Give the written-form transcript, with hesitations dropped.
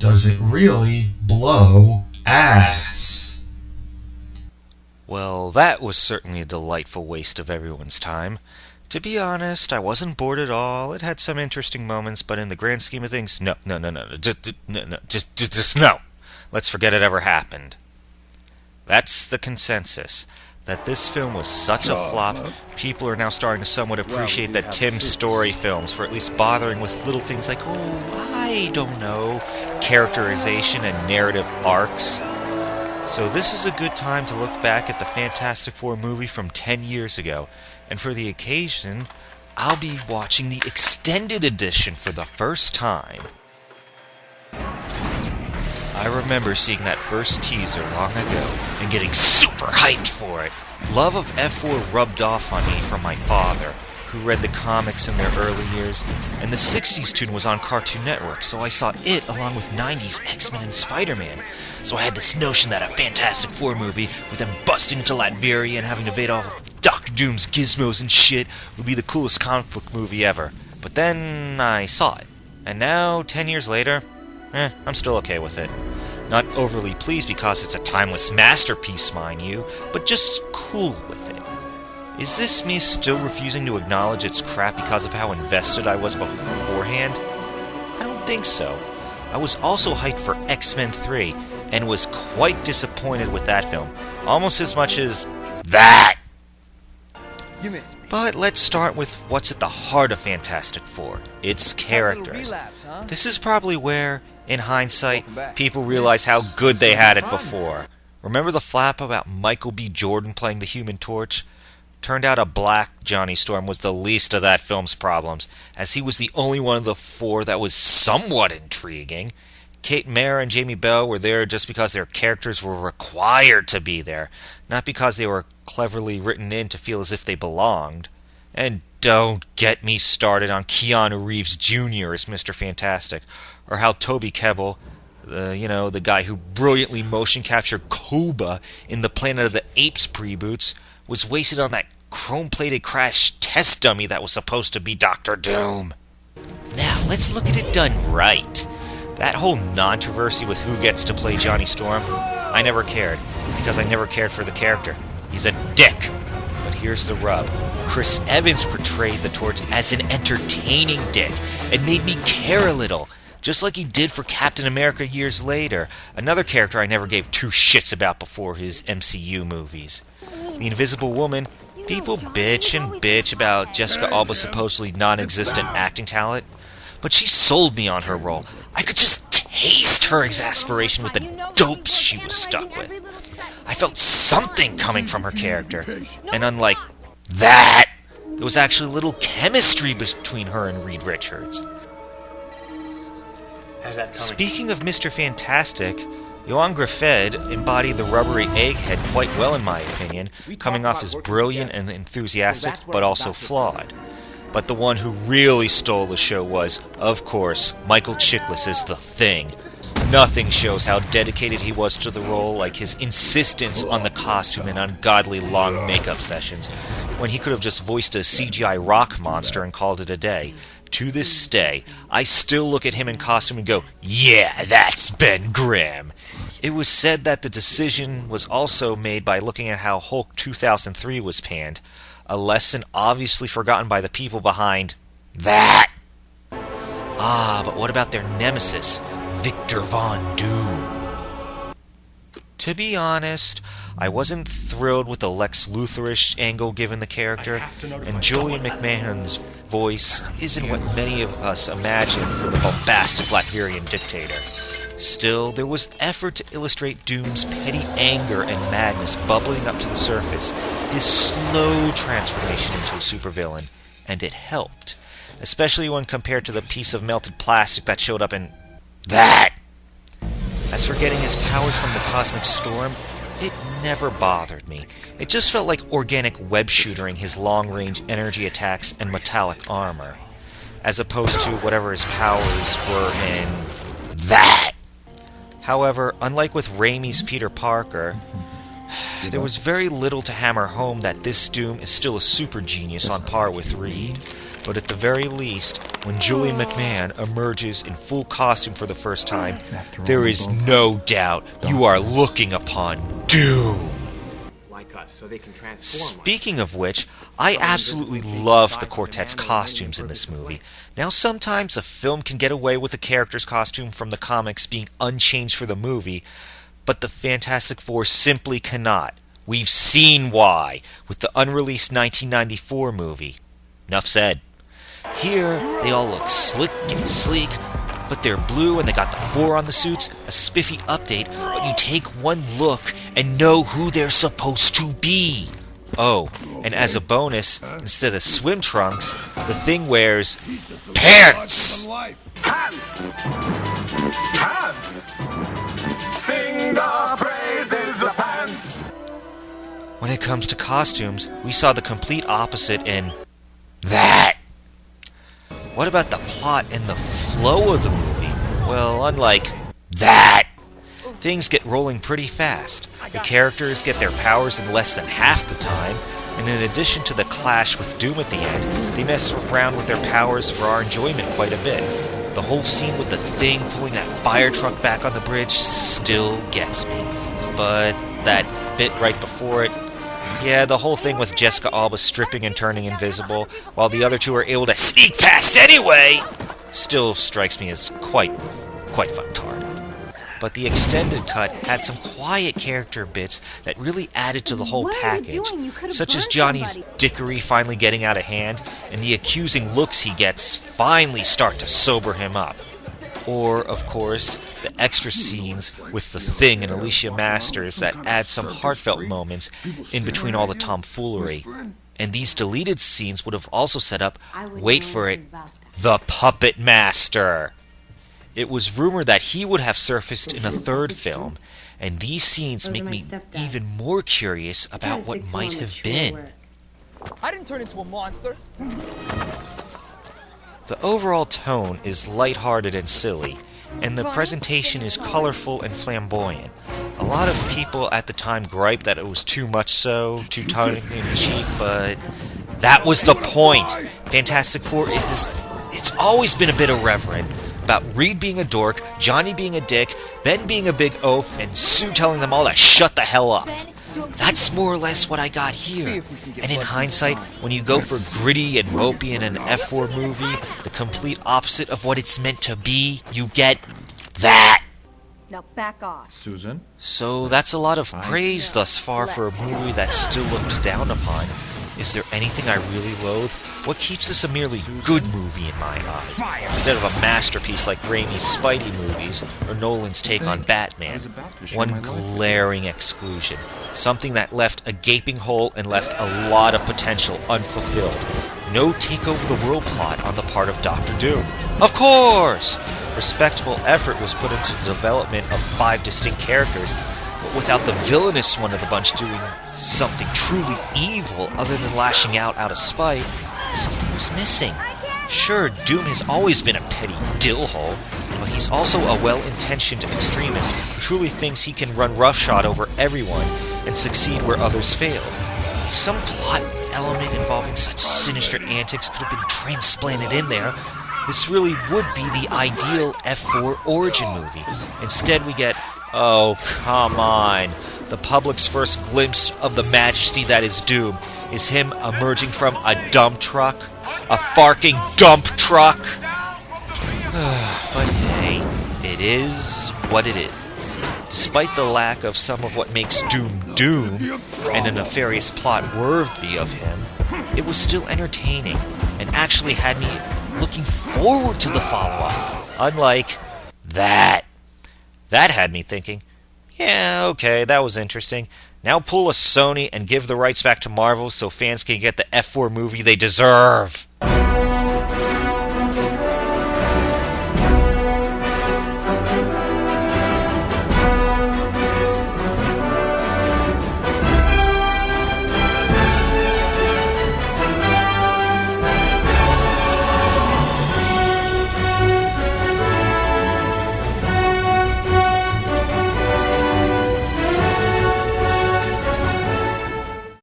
does it really blow ass? Well, that was certainly a delightful waste of everyone's time. To be honest, I wasn't bored at all. It had some interesting moments, but in the grand scheme of things, no. Just no. Let's forget it ever happened. That's the consensus. That this film was such a flop, people are now starting to somewhat appreciate that Tim Story films for at least bothering with little things like, I don't know, characterization and narrative arcs. So this is a good time to look back at the Fantastic Four movie from 10 years ago, and for the occasion, I'll be watching the extended edition for the first time. I remember seeing that first teaser long ago and getting super hyped for it. Love of F4 rubbed off on me from my father, who read the comics in their early years, and the 60s tune was on Cartoon Network, so I saw it along with 90s X-Men and Spider-Man. So I had this notion that a Fantastic Four movie, with them busting into Latveria and having to evade all of Doctor Doom's gizmos and shit, would be the coolest comic book movie ever. But then I saw it, and now, 10 years later, I'm still okay with it. Not overly pleased because it's a timeless masterpiece, mind you, but just cool with it. Is this me still refusing to acknowledge its crap because of how invested I was beforehand? I don't think so. I was also hyped for X-Men 3, and was quite disappointed with that film, almost as much as that! You miss me. But let's start with what's at the heart of Fantastic Four, its characters. This is probably where, in hindsight, people realize how good they had it before. Remember the flap about Michael B. Jordan playing the Human Torch? Turned out a black Johnny Storm was the least of that film's problems, as he was the only one of the four that was somewhat intriguing. Kate Mara and Jamie Bell were there just because their characters were required to be there, not because they were cleverly written in to feel as if they belonged. And don't get me started on Keanu Reeves Jr. as Mr. Fantastic, or how Toby Kebbell, the guy who brilliantly motion captured Koba in the Planet of the Apes reboots, was wasted on that chrome-plated crash test dummy that was supposed to be Dr. Doom. Now, let's look at it done right. That whole controversy with who gets to play Johnny Storm, I never cared, because I never cared for the character. He's a dick. But here's the rub. Chris Evans portrayed the Torch as an entertaining dick, and made me care a little, just like he did for Captain America years later, another character I never gave two shits about before his MCU movies. The Invisible Woman, people bitch about Jessica Alba's supposedly non-existent acting talent, but she sold me on her role. I could just taste her exasperation with the dopes she was stuck with. I felt something coming from her character, and unlike that, there was actually a little chemistry between her and Reed Richards. Speaking of Mr. Fantastic, Johan Gruffudd embodied the rubbery egghead quite well in my opinion, coming off as brilliant and enthusiastic, but also flawed. But the one who really stole the show was, of course, Michael Chiklis as the Thing. Nothing shows how dedicated he was to the role like his insistence on the costume and ungodly long makeup sessions, when he could have just voiced a CGI rock monster and called it a day. To this day, I still look at him in costume and go, yeah, that's Ben Grimm. It was said that the decision was also made by looking at how Hulk 2003 was panned, a lesson obviously forgotten by the people behind that. But what about their nemesis, Victor Von Doom? To be honest, I wasn't thrilled with the Lex Luthorish angle given the character, and Julian McMahon's voice isn't what many of us imagined for the bombastic Latvian dictator. Still, there was effort to illustrate Doom's petty anger and madness bubbling up to the surface, his slow transformation into a supervillain, and it helped, especially when compared to the piece of melted plastic that showed up in that. As for getting his powers from the cosmic storm, it never bothered me. It just felt like organic web-shootering his long-range energy attacks and metallic armor, as opposed to whatever his powers were in that. However, unlike with Raimi's Peter Parker, there was very little to hammer home that this Doom is still a super genius on par with Reed, but at the very least, when Julian McMahon emerges in full costume for the first time, there is no doubt you are looking upon doom. Speaking of which, I absolutely love the quartet's costumes in this movie. Now, sometimes a film can get away with a character's costume from the comics being unchanged for the movie, but the Fantastic Four simply cannot. We've seen why with the unreleased 1994 movie. Enough said. Here, they all look slick and sleek, but they're blue and they got the 4 on the suits, a spiffy update, but you take one look and know who they're supposed to be. Oh, and as a bonus, instead of swim trunks, the thing wears pants! Pants! Pants! Sing the praises of pants! When it comes to costumes, we saw the complete opposite in that. What about the plot and the flow of the movie? Well, unlike that, things get rolling pretty fast. The characters get their powers in less than half the time, and in addition to the clash with Doom at the end, they mess around with their powers for our enjoyment quite a bit. The whole scene with the Thing pulling that fire truck back on the bridge still gets me. But that bit right before it, yeah, the whole thing with Jessica Alba stripping and turning invisible, while the other two are able to sneak past anyway, still strikes me as quite fucktarded. But the extended cut had some quiet character bits that really added to the whole package, such as Johnny's dickery finally getting out of hand, and the accusing looks he gets finally start to sober him up. Or, of course, the extra scenes with the Thing and Alicia Masters that add some heartfelt moments in between all the tomfoolery. And these deleted scenes would have also set up, wait for it, the Puppet Master. It was rumored that he would have surfaced in a third film, and these scenes make me even more curious about what might have been. I didn't turn into a monster. The overall tone is lighthearted and silly, and the presentation is colorful and flamboyant. A lot of people at the time griped that it was too much so, too tongue-in-cheek, but that was the point. Fantastic Four it's always been a bit irreverent, about Reed being a dork, Johnny being a dick, Ben being a big oaf, and Sue telling them all to shut the hell up. That's more or less what I got here. And in hindsight, when you go for gritty and mopey in an F4 movie, the complete opposite of what it's meant to be, you get that. Now back off. Susan? So that's a lot of praise thus far for a movie that's still looked down upon. Is there anything I really loathe? What keeps this a merely good movie in my eyes, instead of a masterpiece like Raimi's Spidey movies or Nolan's take on Batman? One glaring exclusion, something that left a gaping hole and left a lot of potential unfulfilled. No take-over-the-world plot on the part of Dr. Doom. Of course! Respectable effort was put into the development of 5 distinct characters, but without the villainous one of the bunch doing something truly evil other than lashing out of spite, something was missing. Sure, Doom has always been a petty dillhole, but he's also a well-intentioned extremist who truly thinks he can run roughshod over everyone and succeed where others failed. If some plot element involving such sinister antics could have been transplanted in there, this really would be the ideal F4 origin movie. Instead we get, oh, come on, the public's first glimpse of the majesty that is Doom is him emerging from a dump truck? A farking dump truck? But hey, it is what it is. Despite the lack of some of what makes Doom Doom, and a nefarious plot worthy of him, it was still entertaining, and actually had me looking forward to the follow-up. Unlike that. That had me thinking, yeah, okay, that was interesting. Now pull a Sony and give the rights back to Marvel so fans can get the F4 movie they deserve.